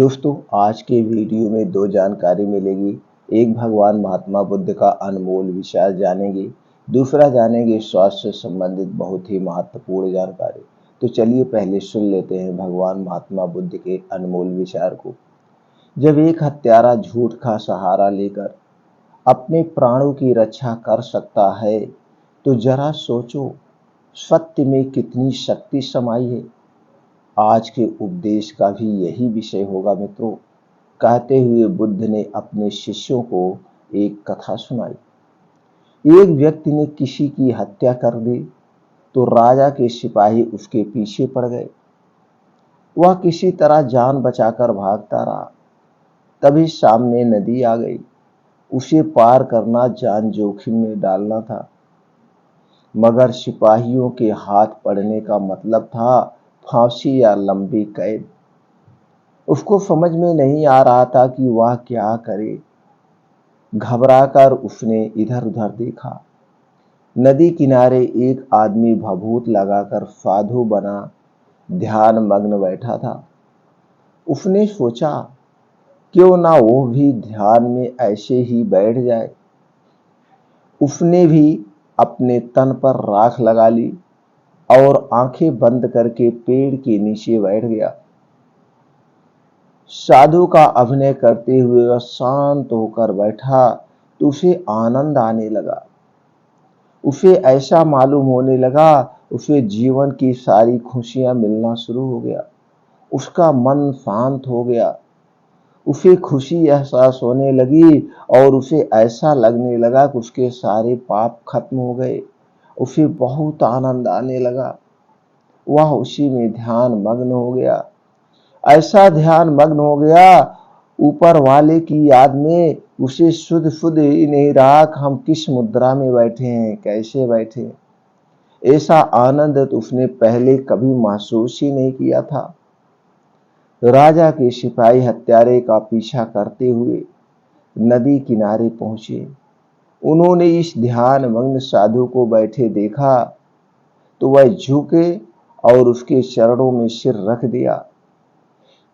दोस्तों, आज के वीडियो में दो जानकारी मिलेगी। एक, भगवान महात्मा बुद्ध का अनमोल विचार जानेंगे। दूसरा जानेंगे स्वास्थ्य से संबंधित बहुत ही महत्वपूर्ण जानकारी। तो चलिए पहले सुन लेते हैं भगवान महात्मा बुद्ध के अनमोल विचार को। जब एक हत्यारा झूठ का सहारा लेकर अपने प्राणों की रक्षा कर सकता है, तो जरा सोचो सत्य में कितनी शक्ति समाई है। आज के उपदेश का भी यही विषय होगा मित्रों। कहते हुए बुद्ध ने अपने शिष्यों को एक कथा सुनाई। एक व्यक्ति ने किसी की हत्या कर दी तो राजा के सिपाही उसके पीछे पड़ गए। वह किसी तरह जान बचाकर भागता रहा। तभी सामने नदी आ गई। उसे पार करना जान जोखिम में डालना था, मगर सिपाहियों के हाथ पड़ने का मतलब था फांसी या लंबी कैद। उसको समझ में नहीं आ रहा था कि वह क्या करे। घबराकर उसने इधर उधर देखा। नदी किनारे एक आदमी भभूत लगाकर साधु बना ध्यान मग्न बैठा था। उसने सोचा, क्यों ना वो भी ध्यान में ऐसे ही बैठ जाए। उसने भी अपने तन पर राख लगा ली और आंखें बंद करके पेड़ के नीचे बैठ गया। साधु का अभिनय करते हुए वह शांत होकर बैठा तो उसे आनंद आने लगा। उसे ऐसा मालूम होने लगा उसे जीवन की सारी खुशियां मिलना शुरू हो गया। उसका मन शांत हो गया। उसे खुशी एहसास होने लगी और उसे ऐसा लगने लगा कि उसके सारे पाप खत्म हो गए। उसे बहुत आनंद आने लगा। वह उसी में ध्यान मग्न हो गया। ऐसा ध्यान मग्न हो गया, ऊपर वाले की याद में उसे शुद्ध शुद्ध ही नहीं रहा कि हम किस मुद्रा में बैठे हैं, कैसे बैठे। ऐसा आनंद तो उसने पहले कभी महसूस ही नहीं किया था। राजा के सिपाही हत्यारे का पीछा करते हुए नदी किनारे पहुंचे। उन्होंने इस ध्यान मग्न साधु को बैठे देखा तो वह झुके और उसके चरणों में सिर रख दिया,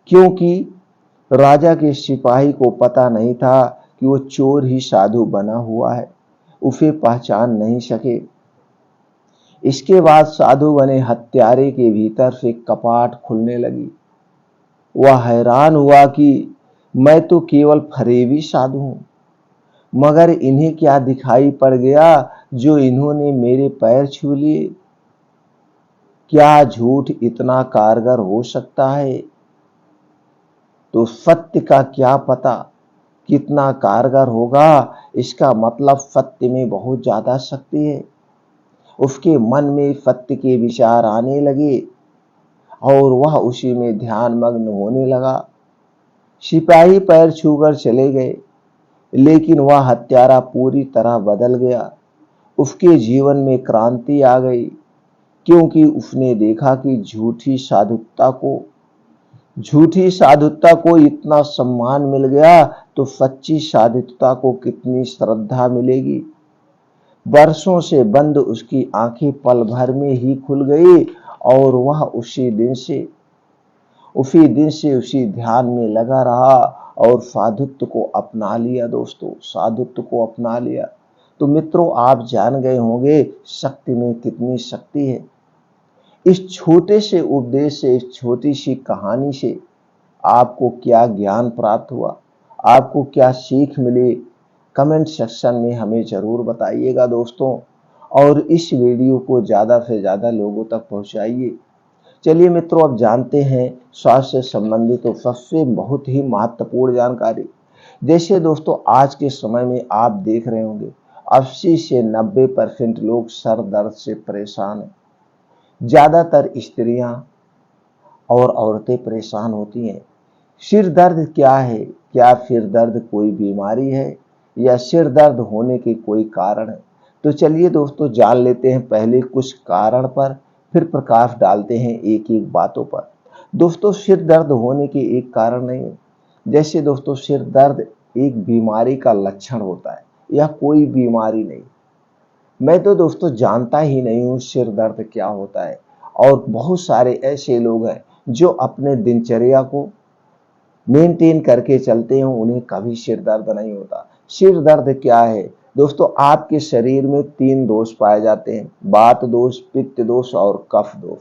क्योंकि राजा के सिपाही को पता नहीं था कि वो चोर ही साधु बना हुआ है। उसे पहचान नहीं सके। इसके बाद साधु बने हत्यारे के भीतर से कपाट खुलने लगी। वह हैरान हुआ कि मैं तो केवल फरेबी साधु हूं, मगर इन्हें क्या दिखाई पड़ गया जो इन्होंने मेरे पैर छू लिए। क्या झूठ इतना कारगर हो सकता है? तो सत्य का क्या पता कितना कारगर होगा। इसका मतलब सत्य में बहुत ज्यादा शक्ति है। उसके मन में सत्य के विचार आने लगे और वह उसी में ध्यान मग्न होने लगा। सिपाही पैर छूकर चले गए, लेकिन वह हत्यारा पूरी तरह बदल गया। उसके जीवन में क्रांति आ गई, क्योंकि उसने देखा कि झूठी साधुता को इतना सम्मान मिल गया तो सच्ची साधुता को कितनी श्रद्धा मिलेगी। वर्षों से बंद उसकी आंखें पल भर में ही खुल गई और वह उसी दिन से उसी ध्यान में लगा रहा और साधुत्व को अपना लिया। दोस्तों, साधुत्व को अपना लिया। तो मित्रों, आप जान गए होंगे शक्ति में कितनी शक्ति है। इस छोटे से उपदेश से, इस छोटी सी कहानी से आपको क्या ज्ञान प्राप्त हुआ, आपको क्या सीख मिली, कमेंट सेक्शन में हमें जरूर बताइएगा दोस्तों। और इस वीडियो को ज़्यादा से ज़्यादा लोगों तक पहुंचाइए। चलिए मित्रों, अब जानते हैं स्वास्थ्य से संबंधित तो सबसे बहुत ही महत्वपूर्ण जानकारी। जैसे दोस्तों, आज के समय में आप देख रहे होंगे 80 से 90% लोग सर दर्द से परेशान हैं। ज्यादातर स्त्रियां और औरतें परेशान होती हैं। सिर दर्द क्या है? क्या सिर दर्द कोई बीमारी है या सिर दर्द होने के कोई कारण है? तो चलिए दोस्तों, जान लेते हैं पहले कुछ कारण पर, फिर प्रकाश डालते हैं एक एक बातों पर। दोस्तों, सिर दर्द होने के एक कारण नहीं है। जैसे दोस्तों, सिर दर्द एक बीमारी का लक्षण होता है, यह कोई बीमारी नहीं। मैं तो दोस्तों जानता ही नहीं हूँ सिर दर्द क्या होता है। और बहुत सारे ऐसे लोग हैं जो अपने दिनचर्या को मेंटेन करके चलते हैं उन्हें कभी सिर दर्द नहीं होता। सिर दर्द क्या है दोस्तों, आपके शरीर में 3 दोष पाए जाते हैं, वात दोष, पित्त दोष और कफ दोष।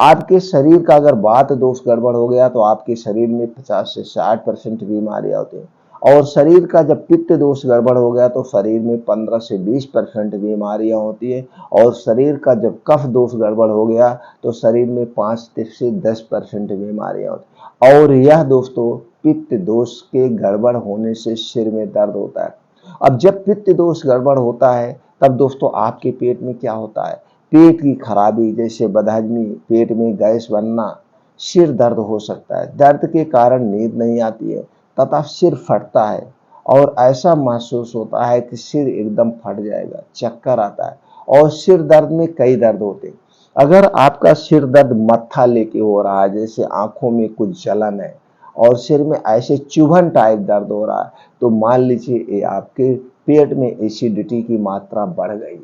आपके शरीर का अगर वात दोष गड़बड़ हो गया तो आपके शरीर में 50 से 60% बीमारियां होती हैं, और शरीर का जब पित्त दोष गड़बड़ हो गया तो शरीर में 15 से 20% बीमारियां होती है, और शरीर का जब कफ दोष गड़बड़ हो गया तो शरीर में 5 से 10% बीमारियां होती हैं। और यह दोस्तों पित्त दोष के गड़बड़ होने से सिर में दर्द होता है। अब जब पित्त दोष गड़बड़ होता है तब दोस्तों आपके पेट में क्या होता है, पेट की खराबी जैसे बदहजमी, पेट में गैस बनना, सिर दर्द हो सकता है। दर्द के कारण नींद नहीं आती है तथा सिर फटता है, और ऐसा महसूस होता है कि सिर एकदम फट जाएगा, चक्कर आता है। और सिर दर्द में कई दर्द होते हैं। अगर आपका सिर दर्द मत्था लेके हो रहा है, जैसे आंखों में कुछ जलन है और सिर में ऐसे चुभन टाइप दर्द हो रहा है, तो मान लीजिए ये आपके पेट में एसिडिटी की मात्रा बढ़ गई।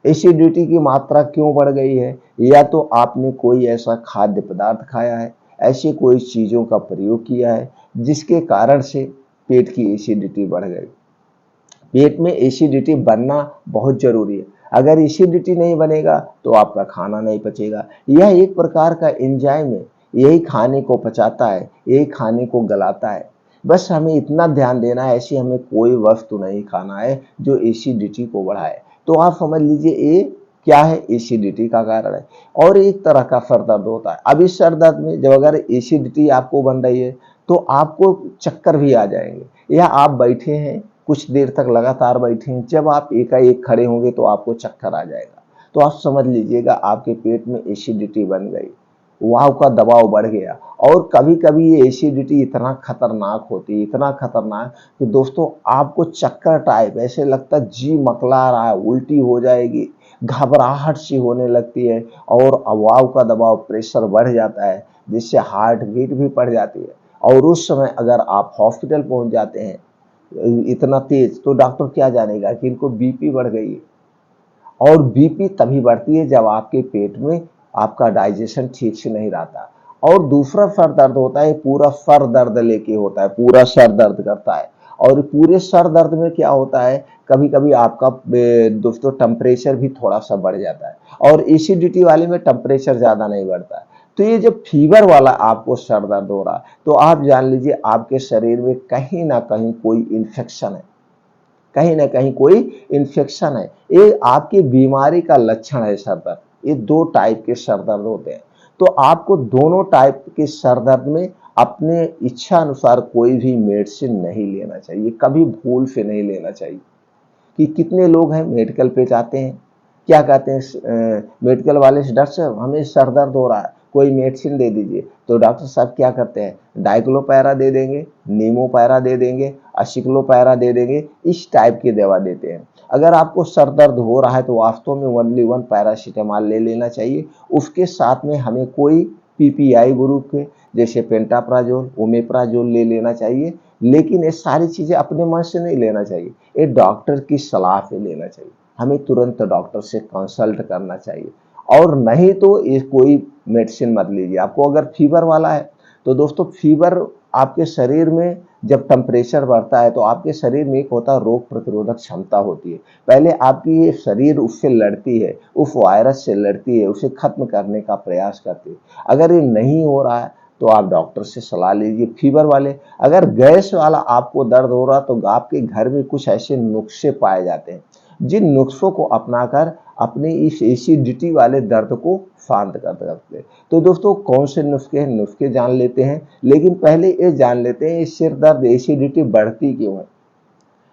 एसिडिटी की मात्रा क्यों बढ़ गई है, या तो आपने कोई ऐसा खाद्य पदार्थ खाया है, ऐसी कोई चीजों का प्रयोग किया है जिसके कारण से पेट की एसिडिटी बढ़ गई। पेट में एसिडिटी बनना बहुत जरूरी है। अगर एसिडिटी नहीं बनेगा तो आपका खाना नहीं पचेगा। यह एक प्रकार का एंजाइम है, यही खाने को पचाता है, यही खाने को गलाता है। बस हमें इतना ध्यान देना है, ऐसी हमें कोई वस्तु नहीं खाना है जो एसिडिटी को बढ़ाए। तो आप समझ लीजिए ये क्या है, एसिडिटी का कारण है। और एक तरह का सर दर्द होता है। अब इस सर दर्द में जब अगर एसिडिटी आपको बन रही है तो आपको चक्कर भी आ जाएंगे, या आप बैठे हैं कुछ देर तक लगातार बैठे हैं, जब आप एकाएक खड़े होंगे तो आपको चक्कर आ जाएगा। तो आप समझ लीजिएगा आपके पेट में एसिडिटी बन गई, वायु का दबाव बढ़ गया। और कभी कभी ये एसिडिटी इतना खतरनाक होती है, इतना खतरनाक कि दोस्तों आपको चक्कर टाइप ऐसे लगता है, जी मकला रहा है, उल्टी हो जाएगी, घबराहट सी होने लगती है, और वायु का दबाव, प्रेशर बढ़ जाता है, जिससे हार्ट बीट भी बढ़ जाती है। और उस समय अगर आप हॉस्पिटल पहुंच जाते हैं इतना तेज, तो डॉक्टर क्या जानेगा कि इनको बीपी बढ़ गई है। और बीपी तभी बढ़ती है जब आपके पेट में आपका डाइजेशन ठीक से नहीं रहता। और दूसरा सर दर्द होता है, पूरा सर दर्द लेके होता है, पूरा सर दर्द करता है। और पूरे सर दर्द में क्या होता है, कभी कभी आपका दोस्तों टेम्परेचर भी थोड़ा सा बढ़ जाता है, और एसिडिटी वाले में टेम्परेचर ज्यादा नहीं बढ़ता है। तो ये जब फीवर वाला आपको सर दर्द हो रहा है तो आप जान लीजिए आपके शरीर में कहीं ना कहीं कोई इन्फेक्शन है, कहीं ना कहीं कोई इन्फेक्शन है। ये आपकी बीमारी का लक्षण है सर दर्द। ये 2 टाइप के सर दर्द होते हैं। तो आपको दोनों टाइप के सर दर्द में अपने इच्छा अनुसार कोई भी मेडिसिन नहीं लेना चाहिए, कभी भूल से नहीं लेना चाहिए। कि कितने लोग हैं मेडिकल पे जाते हैं, क्या कहते हैं मेडिकल वाले से, डॉक्टर साहब हमें सर दर्द हो रहा है, कोई मेडिसिन दे दीजिए। तो डॉक्टर साहब क्या करते हैं, डाइक्लोपैरा दे देंगे, नीमोपैरा दे देंगे, असिक्लोपैरा दे देंगे, इस टाइप की दवा देते हैं। अगर आपको सर दर्द हो रहा है तो वास्तव में ओनली 1 पैरासीटामॉल ले लेना चाहिए। उसके साथ में हमें कोई पीपीआई ग्रुप के जैसे पेंटाप्राजोल, ओमेप्राजोल ले लेना चाहिए। लेकिन ये सारी चीजें अपने मन से नहीं लेना चाहिए, ये डॉक्टर की सलाह से लेना चाहिए। हमें तुरंत डॉक्टर से कंसल्ट करना चाहिए, और नहीं तो ये कोई मेडिसिन मत लीजिए। आपको अगर फीवर वाला है तो दोस्तों फीवर आपके शरीर में जब टेम्परेचर बढ़ता है तो आपके शरीर में एक होता है रोग प्रतिरोधक क्षमता होती है। पहले आपकी ये शरीर उससे लड़ती है, उस वायरस से लड़ती है, उसे खत्म करने का प्रयास करती है। अगर ये नहीं हो रहा है तो आप डॉक्टर से सलाह लीजिए। फीवर वाले, अगर गैस वाला आपको दर्द हो रहा तो आपके घर में कुछ ऐसे नुस्खे पाए जाते हैं जिन नुस्खों को अपनाकर अपने इस एसिडिटी वाले दर्द को शांत कर सकते हैं। तो दोस्तों कौन से नुस्खे हैं, नुस्खे जान लेते हैं। लेकिन पहले ये जान लेते हैं सिर दर्द एसिडिटी बढ़ती क्यों है।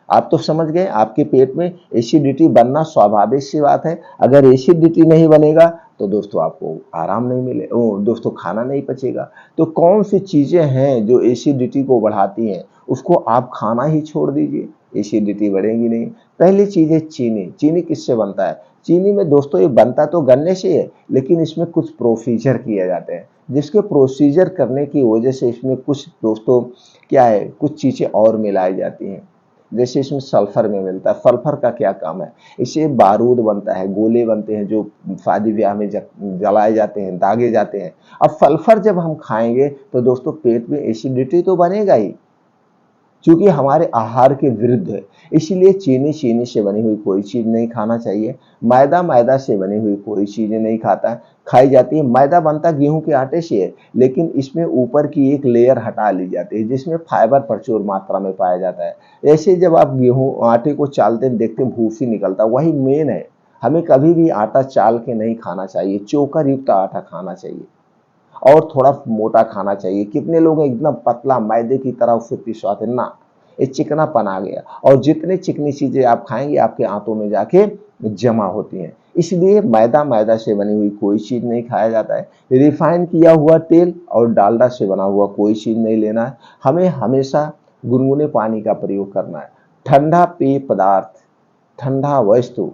आप तो समझ गए, आपके पेट में एसिडिटी बनना स्वाभाविक सी बात है। अगर एसिडिटी नहीं बनेगा तो दोस्तों आपको आराम नहीं मिले, दोस्तों खाना नहीं पचेगा। तो कौन सी चीजें हैं जो एसिडिटी को बढ़ाती हैं, उसको आप खाना ही छोड़ दीजिए, एसिडिटी बढ़ेगी नहीं। पहली चीज है चीनी। चीनी किससे बनता है, चीनी में दोस्तों ये बनता तो गन्ने से है, लेकिन इसमें कुछ प्रोसीजर किए जाते हैं, जिसके प्रोसीजर करने की वजह से इसमें कुछ दोस्तों क्या है, कुछ चीजें और मिलाई जाती हैं। जैसे इसमें सल्फर में मिलता है। सल्फर का क्या काम है, इससे बारूद बनता है, गोले बनते हैं जो शादी ब्याह में जलाए जाते हैं, दागे जाते हैं। अब सल्फर जब हम खाएंगे तो दोस्तों पेट में एसिडिटी तो बनेगा ही, क्योंकि हमारे आहार के विरुद्ध है। इसीलिए चीनी से बनी हुई कोई चीज नहीं खाना चाहिए। मैदा से बनी हुई कोई चीजें नहीं खाई जाती है। मैदा बनता गेहूं के आटे से है, लेकिन इसमें ऊपर की एक लेयर हटा ली जाती है जिसमें फाइबर प्रचुर मात्रा में पाया जाता है। ऐसे जब आप गेहूं आटे को चालते देखते भूसी निकलता, वही मेन है। हमें कभी भी आटा चाल के नहीं खाना चाहिए, चोकर युक्त आटा खाना चाहिए और थोड़ा मोटा खाना चाहिए। कितने लोग एकदम पतला मैदे की तरह उसे पिसवाते ना, ये चिकनापन आ गया, और जितनी चिकनी चीजें आप खाएंगे आपके आंतों में जाके जमा होती हैं। इसलिए मैदा से बनी हुई कोई चीज नहीं खाया जाता है। रिफाइन किया हुआ तेल और डालडा से बना हुआ कोई चीज नहीं लेना है। हमें हमेशा गुनगुने पानी का प्रयोग करना है। ठंडा पेय पदार्थ, ठंडा वस्तु,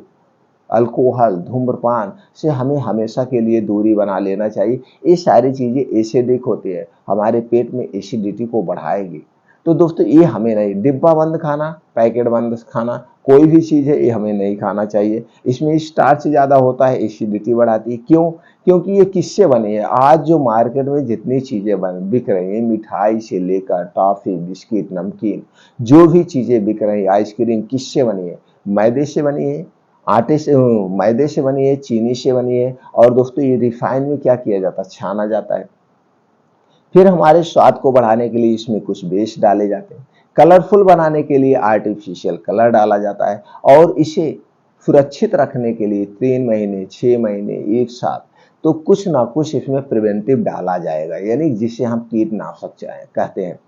अल्कोहल, धूम्रपान से हमें हमेशा के लिए दूरी बना लेना चाहिए। ये सारी चीजें एसिडिक होती है, हमारे पेट में एसिडिटी को बढ़ाएगी। तो दोस्तों ये हमें नहीं, डिब्बा बंद खाना, पैकेट बंद खाना, कोई भी चीज है ये हमें नहीं खाना चाहिए। इसमें स्टार्च ज्यादा होता है, एसिडिटी बढ़ाती है। क्यों? क्योंकि ये किससे बनी है? आज जो मार्केट में जितनी चीजें बिक रही हैं, मिठाई से लेकर टॉफी, बिस्किट, नमकीन, जो भी चीजें बिक रही है, आइसक्रीम, किससे बनी है? मैदे से बनी है, आटे से, मैदे से बनी है, चीनी से बनी है। और दोस्तों ये रिफाइन में क्या किया जाता है? छाना जाता है। फिर हमारे स्वाद को बढ़ाने के लिए इसमें कुछ बेस डाले जाते हैं। कलरफुल बनाने के लिए आर्टिफिशियल कलर डाला जाता है, और इसे सुरक्षित रखने के लिए 3 महीने, 6 महीने, एक साल तो कुछ ना कुछ इसमें प्रिवेंटिव डाला जाएगा, यानी जिसे हम कीटनाशक कहते हैं।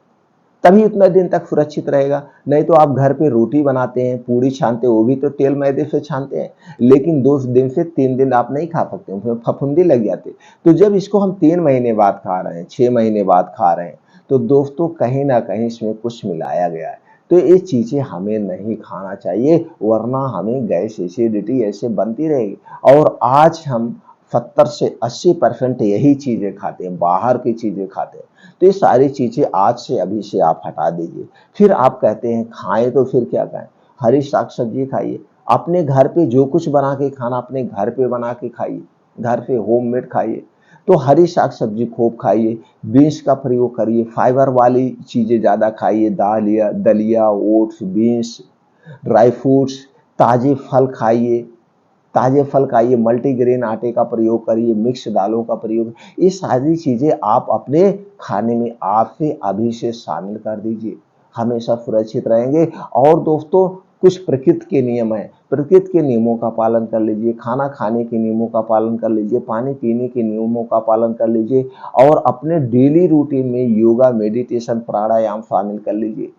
तभी उतना दिन तक सुरक्षित रहेगा। नहीं तो आप घर पे रोटी बनाते हैं, पूड़ी छानते हैं, वो भी तो तेल मैदे से छानते हैं, लेकिन 2 दिन से 3 दिन आप नहीं खा सकते, उसमें फफूंदी लग जाती। तो जब इसको हम 3 महीने बाद खा रहे हैं, 6 महीने बाद खा रहे हैं, तो दोस्तों कहीं ना कहीं इसमें कुछ मिलाया गया है। तो ये चीजें हमें नहीं खाना चाहिए, वरना हमें गैस, एसिडिटी ऐसे बनती रहेगी। और आज हम 70 से 80% यही चीजें खाते हैं, बाहर की चीजें खाते हैं। तो ये सारी चीजें आज से, अभी से आप हटा दीजिए। फिर आप कहते हैं खाएं, तो फिर क्या खाएं? हरी साग सब्जी खाइए। अपने घर पे जो कुछ बना के खाना, अपने घर पे बना के खाइए, घर पे होममेड खाइए। तो हरी साग सब्जी खूब खाइए, बीन्स का प्रयोग करिए, फाइबर वाली चीजें ज्यादा खाइए, दालिया, दलिया, ओट्स, बीन्स, ड्राई फ्रूट्स, ताजे फल खाइए, ताजे फल खाइए, मल्टीग्रेन आटे का प्रयोग करिए, मिक्स दालों का प्रयोग। ये सारी चीजें आप अपने खाने में आज से, अभी से शामिल कर दीजिए, हमेशा सुरक्षित रहेंगे। और दोस्तों कुछ प्रकृति के नियम है, प्रकृति के नियमों का पालन कर लीजिए, खाना खाने के नियमों का पालन कर लीजिए, पानी पीने के नियमों का पालन कर लीजिए, और अपने डेली रूटीन में योगा, मेडिटेशन, प्राणायाम शामिल कर लीजिए।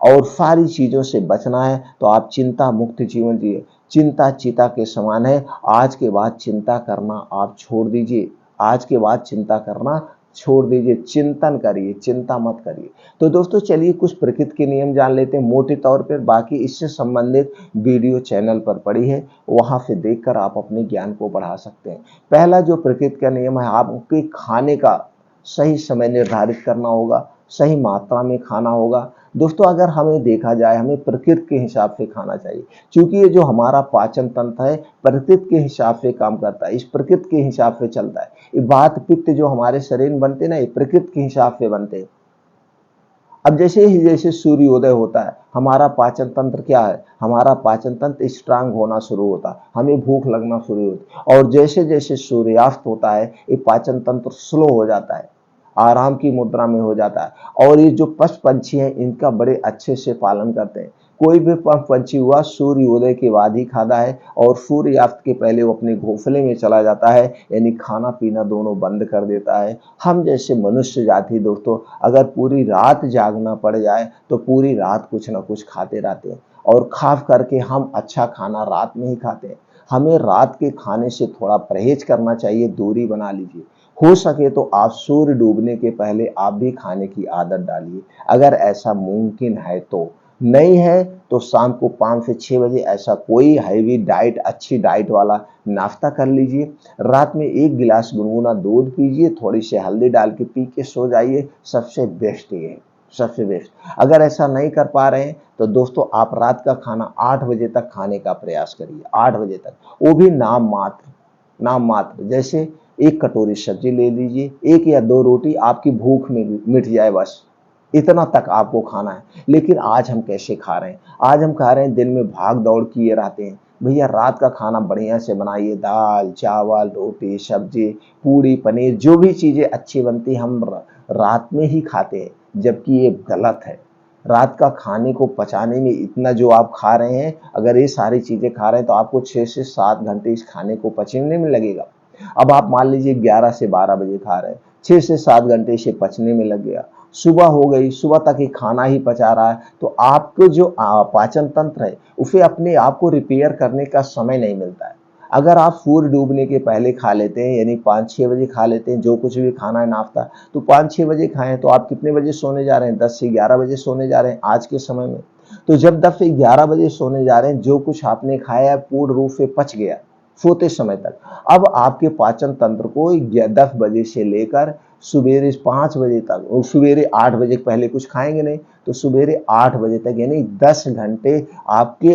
और सारी चीजों से बचना है तो आप चिंता मुक्त जीवन जिए। चिंता चीता के समान है। आज के बाद चिंता करना आप छोड़ दीजिए, आज के बाद चिंता करना छोड़ दीजिए, चिंतन करिए, चिंता मत करिए। तो दोस्तों चलिए कुछ प्रकृति के नियम जान लेते हैं मोटे तौर पर। बाकी इससे संबंधित वीडियो चैनल पर पड़ी है, वहां से देखकर आप अपने ज्ञान को बढ़ा सकते हैं। पहला जो प्रकृति का नियम है, आपके खाने का सही समय निर्धारित करना होगा, सही मात्रा में खाना होगा। दोस्तों अगर हमें देखा जाए, हमें प्रकृति के हिसाब से खाना चाहिए, क्योंकि ये जो हमारा पाचन तंत्र है प्रकृति के हिसाब से काम करता है, इस प्रकृति के हिसाब से चलता है। ये वात पित्त जो हमारे शरीर में बनते ना, ये प्रकृति के हिसाब से बनते हैं। अब जैसे सूर्योदय होता है, हमारा पाचन तंत्र क्या है? हमारा पाचन तंत्र स्ट्रांग होना शुरू होता है, हमें भूख लगना शुरू होती है। और जैसे जैसे सूर्यास्त होता है, ये पाचन तंत्र स्लो हो जाता है, आराम की मुद्रा में हो जाता है। और ये जो पशु पंछी हैं इनका बड़े अच्छे से पालन करते हैं। कोई भी पंछी हुआ सूर्योदय के बाद ही खाता है, और सूर्यास्त के पहले वो अपने घोंसले में चला जाता है, यानी खाना पीना दोनों बंद कर देता है। हम जैसे मनुष्य जाति दोस्तों, अगर पूरी रात जागना पड़ जाए तो पूरी रात कुछ ना कुछ खाते रहते हैं, और खास करके हम अच्छा खाना रात में ही खाते हैं। हमें रात के खाने से थोड़ा परहेज करना चाहिए, दूरी बना लीजिए। हो सके तो आप सूर्य डूबने के पहले आप भी खाने की आदत डालिए, अगर ऐसा मुमकिन है तो। नहीं है तो शाम को 5 से 6 बजे ऐसा कोई हैवी डाइट, अच्छी डाइट वाला नाश्ता कर लीजिए। रात में 1 गिलास गुनगुना दूध पीजिए, थोड़ी सी हल्दी डाल के पी के सो जाइए। सबसे बेस्ट ये है, सबसे बेस्ट। अगर ऐसा नहीं कर पा रहे हैं तो दोस्तों आप रात का खाना 8 बजे तक खाने का प्रयास करिए, 8 बजे तक, वो भी नाम मात्र, जैसे 1 कटोरी सब्जी ले लीजिए, 1 या 2 रोटी, आपकी भूख में मिट जाए बस, इतना तक आपको खाना है। लेकिन आज हम कैसे खा रहे हैं? आज हम खा रहे हैं, दिन में भाग दौड़ किए रहते हैं। भैया रात का खाना बढ़िया से बनाइए, दाल चावल रोटी सब्जी पूड़ी पनीर, जो भी चीजें अच्छी बनती हम रात में ही खाते हैं, जबकि ये गलत है। रात का खाने को पचाने में इतना जो आप खा रहे हैं, अगर ये सारी चीजें खा रहे हैं तो आपको 6 से 7 घंटे इस खाने को पचने में लगेगा। अब आप मान लीजिए 11 से 12 बजे खा रहे हैं, 6 से 7 घंटे इसे पचने में लग गया, सुबह हो गई, सुबह तक ये खाना ही पचा रहा है, तो आपको जो पाचन तंत्र है उसे अपने आप को रिपेयर करने का समय नहीं मिलता है। अगर आप सूर्य डूबने के पहले खा लेते हैं, यानी 5-6 बजे खा लेते हैं, जो कुछ भी खाना है नाश्ता, तो 5-6 बजे खाएं, तो आप कितने बजे सोने जा रहे हैं? 10 से 11 बजे सोने जा रहे हैं आज के समय में। तो जब 10 से 11 बजे सोने जा रहे हैं, जो कुछ आपने खाया है पूर्ण रूप से पच गया सोते समय तक। अब आपके पाचन तंत्र को 10 बजे से लेकर सुबेरे 5 बजे तक, और सुबेरे 8 बजे पहले कुछ खाएंगे नहीं, तो सुबेरे 8 बजे तक यानी 10 घंटे आपके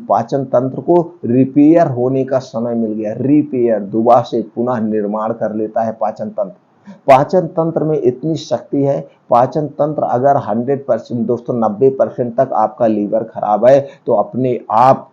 पाचन तंत्र को रिपेयर होने का समय मिल गया। रिपेयर, दोबारा से पुनः निर्माण कर लेता है पाचन तंत्र। पाचन तंत्र में इतनी शक्ति है, पाचन तंत्र अगर 100% दोस्तों 90% तक आपका लीवर खराब है तो अपने आप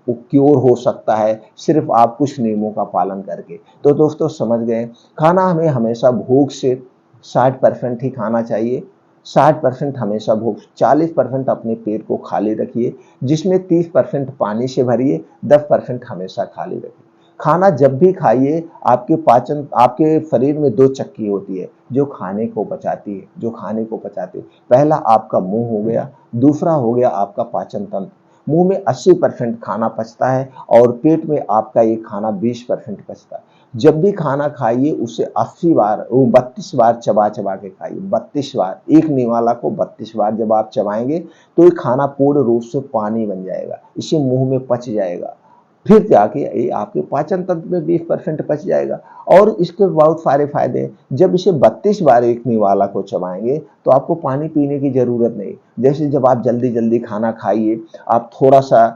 वो क्योर हो सकता है, सिर्फ आप कुछ नियमों का पालन करके। तो दोस्तों समझ गए, खाना हमें हमेशा भूख से 60% ही खाना चाहिए। 60% हमेशा भूख, 40% अपने पेट को खाली रखिए, जिसमें 30% पानी से भरिए, 10% हमेशा खाली रखिए। खाना जब भी खाइए, आपके शरीर में 2 चक्की होती है जो खाने को पचाती है। पहला आपका मुंह हो गया, दूसरा हो गया आपका पाचन तंत्र। मुंह में 80% खाना पचता है और पेट में आपका ये खाना 20% पचता है। जब भी खाना खाइए उसे 80 बार, 32 बार चबा चबा के खाइए, 32 बार। एक निवाला को 32 बार जब आप चबाएंगे तो ये खाना पूर्ण रूप से पानी बन जाएगा, इसे मुंह में पच जाएगा, फिर जाके ये आपके पाचन तंत्र में 20% पच जाएगा। और इसके बहुत सारे फायदे हैं। जब इसे 32 बार एक निवाला को चबाएंगे तो आपको पानी पीने की जरूरत नहीं। जैसे जब आप जल्दी जल्दी खाना खाइए, आप थोड़ा सा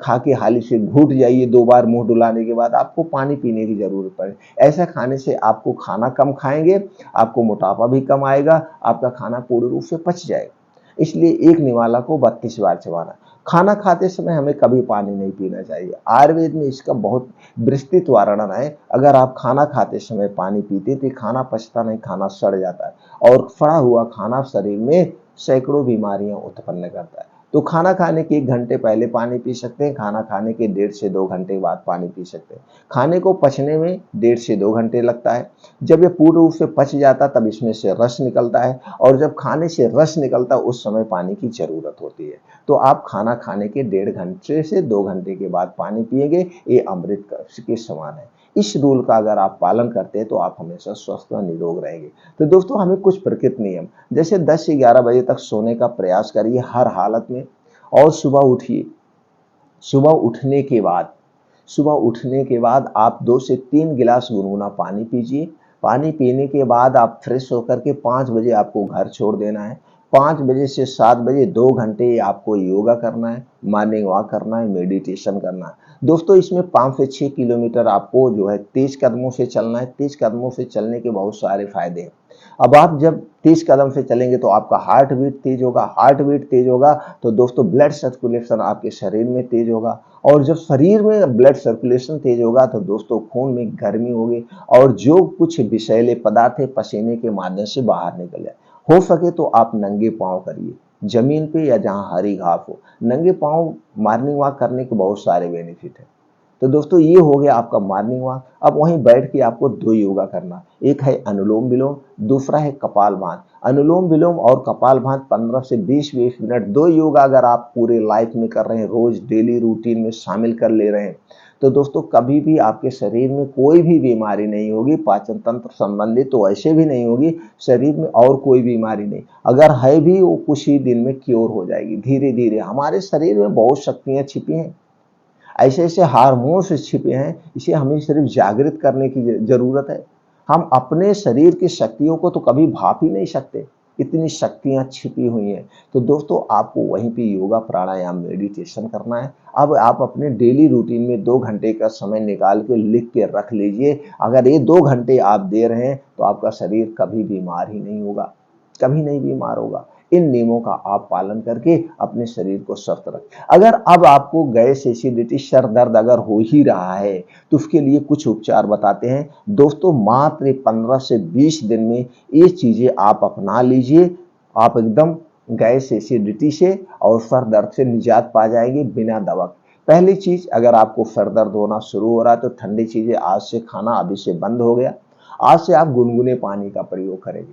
खा के हाली से घूट जाइए, 2 बार मुंह डुलाने के बाद आपको पानी पीने की जरूरत पड़े। ऐसा खाने से आपको खाना कम खाएंगे, आपको मोटापा भी कम आएगा, आपका खाना पूर्ण रूप से पच जाएगा। इसलिए एक निवाला को 32 बार चबाना। खाना खाते समय हमें कभी पानी नहीं पीना चाहिए। आयुर्वेद में इसका बहुत विस्तृत वर्णन है। अगर आप खाना खाते समय पानी पीते तो खाना पचता नहीं, खाना सड़ जाता है और सड़ा हुआ खाना शरीर में सैकड़ों बीमारियां उत्पन्न करता है। तो खाना खाने के 1 घंटे पहले पानी पी सकते हैं, खाना खाने के 1.5 से 2 घंटे बाद पानी पी सकते हैं। खाने को पचने में 1.5 से 2 घंटे लगता है। जब ये पूर्ण रूप से पच जाता तब इसमें से रस निकलता है, और जब खाने से रस निकलता उस समय पानी की जरूरत होती है। तो आप खाना खाने के 1.5 घंटे से 2 घंटे के बाद पानी पिएंगे, ये अमृत के समान है। इस रूल का अगर आप पालन करते हैं तो आप हमेशा स्वस्थ व निरोग रहेंगे। तो दोस्तों हमें कुछ प्रकृति नियम, जैसे 10 से 11 बजे तक सोने का प्रयास करिए हर हालत में, और सुबह उठिए। सुबह उठने के बाद आप 2 से 3 गिलास गुनगुना पानी पीजिए। पानी पीने के बाद आप फ्रेश होकर के 5 बजे आपको घर छोड़ देना है। 5 बजे से 7 बजे 2 घंटे आपको योगा करना है, मॉर्निंग वॉक करना है, मेडिटेशन करना है। दोस्तों इसमें 5 से 6 किलोमीटर आपको जो है तेज कदमों से चलना है। तेज कदमों से चलने के बहुत सारे फायदे हैं। अब आप जब तेज कदम से चलेंगे तो आपका हार्ट बीट तेज होगा, हार्ट बीट तेज होगा तो दोस्तों ब्लड सर्कुलेशन आपके शरीर में तेज होगा, और जब शरीर में ब्लड सर्कुलेशन तेज होगा तो दोस्तों खून में गर्मी होगी, और जो कुछ विषैले पदार्थ है पसीने के माध्यम से बाहर निकल जाए। हो सके तो आप नंगे पांव करिए, जमीन पे या जहां हरी घास हो। नंगे पांव मॉर्निंग वॉक करने के बहुत सारे बेनिफिट है। तो दोस्तों ये हो गया आपका मॉर्निंग वॉक। अब वहीं बैठ के आपको 2 योगा करना, एक है अनुलोम विलोम, दूसरा है कपालभाति। अनुलोम विलोम और कपालभाति 15 से 20 मिनट, 2 योगा अगर आप पूरे लाइफ में कर रहे हैं, रोज डेली रूटीन में शामिल कर ले रहे हैं, तो दोस्तों कभी भी आपके शरीर में कोई भी बीमारी नहीं होगी। पाचन तंत्र संबंधित तो ऐसे भी नहीं होगी, शरीर में और कोई बीमारी नहीं, अगर है भी वो कुछ ही दिन में क्योर हो जाएगी। धीरे धीरे हमारे शरीर में बहुत शक्तियां छिपी हैं, ऐसे ऐसे हार्मोन्स छिपे हैं, इसे हमें सिर्फ जागृत करने की जरूरत है। हम अपने शरीर की शक्तियों को तो कभी भाप ही नहीं सकते। इतनी शक्तियाँ छिपी हुई हैं। तो दोस्तों आपको वहीं पे योगा, प्राणायाम, मेडिटेशन करना है। अब आप अपने डेली रूटीन में 2 घंटे का समय निकाल के लिख के रख लीजिए। अगर ये 2 घंटे आप दे रहे हैं तो आपका शरीर कभी बीमार ही नहीं होगा, कभी नहीं बीमार होगा। इन नियमों का आप पालन करके अपने शरीर को स्वस्थ रखें। अगर अब आपको गैस, एसिडिटी, सर दर्द अगर हो ही रहा है तो उसके लिए कुछ उपचार बताते हैं। दोस्तों मात्र 15 से 20 दिन में ये चीजें आप अपना लीजिए, आप एकदम गैस, एसिडिटी से और सर दर्द से निजात पा जाएंगे बिना दवा के। पहली चीज, अगर आपको सर दर्द होना शुरू हो रहा है तो ठंडी चीजें आज से खाना अभी से बंद हो गया। आज से आप गुनगुने पानी का प्रयोग करेंगे।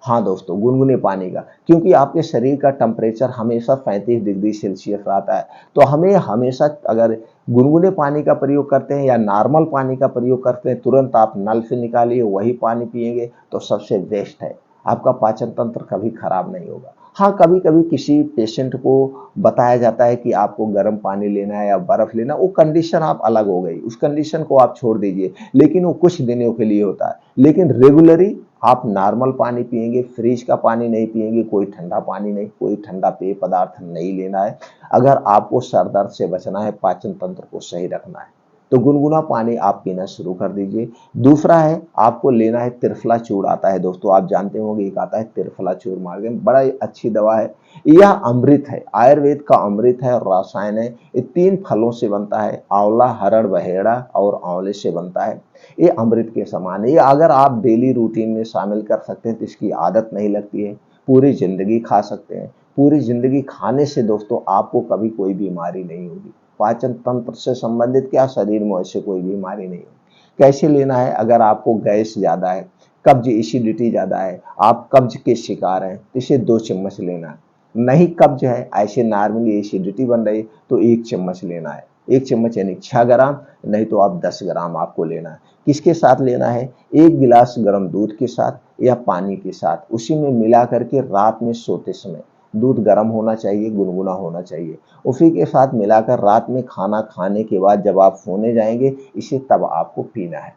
हाँ दोस्तों, गुनगुने पानी का, क्योंकि आपके शरीर का टेम्परेचर हमेशा 35 डिग्री सेल्सियस रहता है। तो हमें हमेशा, अगर गुनगुने पानी का प्रयोग करते हैं या नॉर्मल पानी का प्रयोग करते हैं, तुरंत आप नल से निकालिए वही पानी पिएंगे तो सबसे बेस्ट है। आपका पाचन तंत्र कभी खराब नहीं होगा। हाँ, कभी कभी किसी पेशेंट को बताया जाता है कि आपको गर्म पानी लेना है या बर्फ लेना, वो कंडीशन आप अलग हो गई, उस कंडीशन को आप छोड़ दीजिए, लेकिन वो कुछ दिनों के लिए होता है। लेकिन रेगुलरली आप नॉर्मल पानी पिएंगे, फ्रिज का पानी नहीं पिएंगे, कोई ठंडा पानी नहीं, कोई ठंडा पेय पदार्थ नहीं लेना है। अगर आपको सर दर्द से बचना है, पाचन तंत्र को सही रखना है, तो गुनगुना पानी आप पीना शुरू कर दीजिए। दूसरा है, आपको लेना है त्रिफला चूर्ण। आता है दोस्तों, आप जानते होंगे, एक आता है त्रिफला चूर्ण मार्केट, बड़ा ही अच्छी दवा है। यह अमृत है, आयुर्वेद का अमृत है और रसायन है। ये 3 फलों से बनता है, आंवला, हरड़, बहेड़ा और आंवले से बनता है। ये अमृत के समान है। ये अगर आप डेली रूटीन में शामिल कर सकते हैं तो इसकी आदत नहीं लगती है, पूरी जिंदगी खा सकते हैं। पूरी जिंदगी खाने से दोस्तों आपको कभी कोई बीमारी नहीं होगी। पाचन तंत्र से संबंधित क्या, शरीर में ऐसे कोई बीमारी नहीं होगी। कैसे लेना है, अगर आपको गैस ज्यादा है, कब्ज, एसिडिटी ज्यादा है, आप कब्ज के शिकार हैं, तो इसे 2 चम्मच लेना है। नहीं कब्ज है, ऐसे नॉर्मली एसिडिटी बन रही तो 1 चम्मच लेना है। 1 चम्मच यानी 6 ग्राम, नहीं तो आप 10 ग्राम आपको लेना है। किसके साथ लेना है, 1 गिलास गर्म दूध के साथ या पानी के साथ, उसी में मिला करके रात में सोते समय, दूध गर्म होना चाहिए, गुनगुना होना चाहिए, उसी के साथ मिलाकर रात में खाना खाने के बाद जब आप सोने जाएंगे, इसे तब आपको पीना है।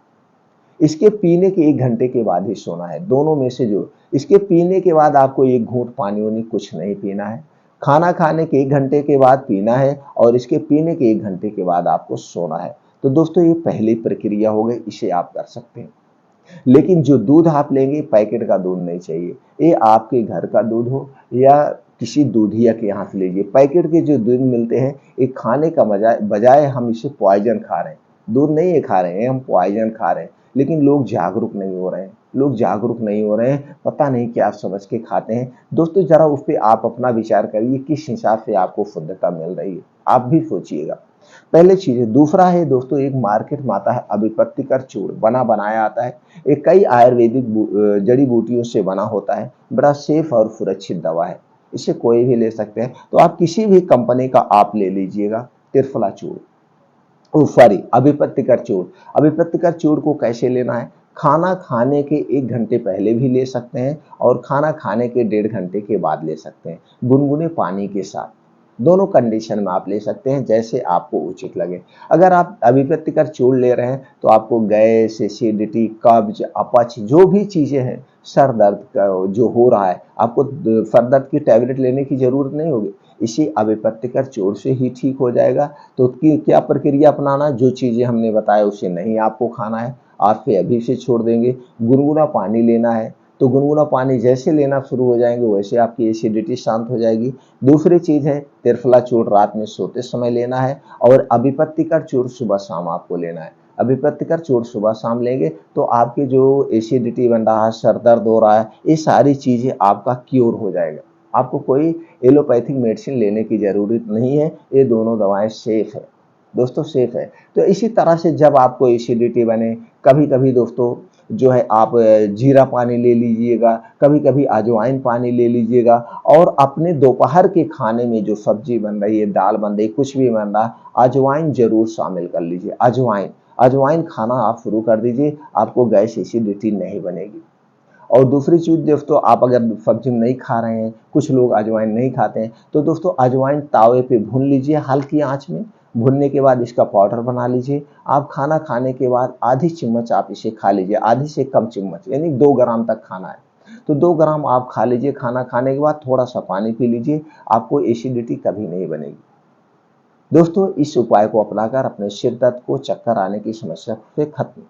इसके पीने के 1 घंटे के बाद ही सोना है, दोनों में से जो, इसके पीने के बाद आपको 1 घूंट पानी वानी कुछ नहीं पीना है। खाना खाने के 1 घंटे के बाद पीना है और इसके पीने के 1 घंटे के बाद आपको सोना है। तो दोस्तों ये पहली प्रक्रिया हो गई, इसे आप कर सकते हैं। लेकिन जो दूध आप लेंगे, पैकेट का दूध नहीं चाहिए, ये आपके घर का दूध हो या किसी दूधिया के यहाँ से लीजिए। पैकेट के जो दूध मिलते हैं, ये खाने का बजाय हम इसे पॉइजन खा रहे हैं। दूध नहीं है खा रहे हैं, हम पॉइजन खा रहे हैं। लेकिन लोग जागरूक नहीं हो रहे हैं, लोग जागरूक नहीं हो रहे हैं, पता नहीं क्या समझ के खाते हैं। दोस्तों जरा उस पर आप अपना विचार करिए, किस हिसाब से आपको शुद्धता मिल रही है, आप भी सोचिएगा। पहले चीज है। दूसरा है दोस्तों, एक मार्केट में आता है अभिपत्तिकर चूर्ण, बना बनाया आता है। ये कई आयुर्वेदिक जड़ी बूटियों से बना होता है, बड़ा सेफ और सुरक्षित दवा है, इसे कोई भी ले सकते हैं। तो आप किसी भी कंपनी का आप ले लीजिएगा त्रिफला चूर्ण, सॉरी अभिपत्तिकर चूर्ण। अभिपत्तिकर चूर्ण को कैसे लेना है, खाना खाने के 1 घंटे पहले भी ले सकते हैं और खाना खाने के 1.5 घंटे के बाद ले सकते हैं, गुनगुने पानी के साथ। दोनों कंडीशन में आप ले सकते हैं, जैसे आपको उचित लगे। अगर आप अभिपत्तिकर चूर्ण ले रहे हैं तो आपको गैस, एसिडिटी, कब्ज, अपच, जो भी चीजें हैं, सर दर्द का जो हो रहा है, आपको सर दर्द की टैबलेट लेने की जरूरत नहीं होगी, इसी अभिपत्तिकर चूर्ण से ही ठीक हो जाएगा। तो उसकी क्या प्रक्रिया अपनाना, जो चीजें हमने बताया उसे नहीं आपको खाना है, आज से अभी से छोड़ देंगे। गुनगुना पानी लेना है, तो गुनगुना पानी जैसे लेना शुरू हो जाएंगे वैसे आपकी एसिडिटी शांत हो जाएगी। दूसरी चीज है, त्रिफला चूर्ण रात में सोते समय लेना है और अभिपत्तिकर चूर्ण सुबह शाम आपको लेना है। अभिपत्तिकर चूर्ण सुबह शाम लेंगे तो आपके जो एसिडिटी बन रहा है, सर दर्द हो रहा है, ये सारी चीजें आपका क्योर हो जाएगा। आपको कोई एलोपैथिक मेडिसिन लेने की जरूरत नहीं है, ये दोनों दवाएं सेफ है दोस्तों, सेफ है। तो इसी तरह से जब आपको एसिडिटी बने, कभी कभी दोस्तों जो है आप जीरा पानी ले लीजिएगा, कभी कभी अजवाइन पानी ले लीजिएगा, और अपने दोपहर के खाने में जो सब्जी बन रही है, दाल बन रही है, कुछ भी बन रहा है, अजवाइन जरूर शामिल कर लीजिए। अजवाइन, अजवाइन खाना आप शुरू कर दीजिए, आपको गैस, एसिडिटी नहीं बनेगी। और दूसरी चीज दोस्तों, आप अगर सब्जी नहीं खा रहे हैं, कुछ लोग अजवाइन नहीं खाते हैं, तो दोस्तों अजवाइन तावे पे भून लीजिए हल्की आंच में। भुनने के बाद इसका पाउडर बना लीजिए। आप खाना खाने के बाद आधी चम्मच आप इसे खा लीजिए, आधी से कम चम्मच, यानी 2 ग्राम तक खाना है। तो 2 ग्राम आप खा लीजिए, खाना खाने के बाद थोड़ा-सा पानी पी लीजिए, आपको एसिडिटी कभी नहीं बनेगी। दोस्तों, इस उपाय को अपनाकर अपने सिर दर्द को, चक्कर आने की समस्या से खत्म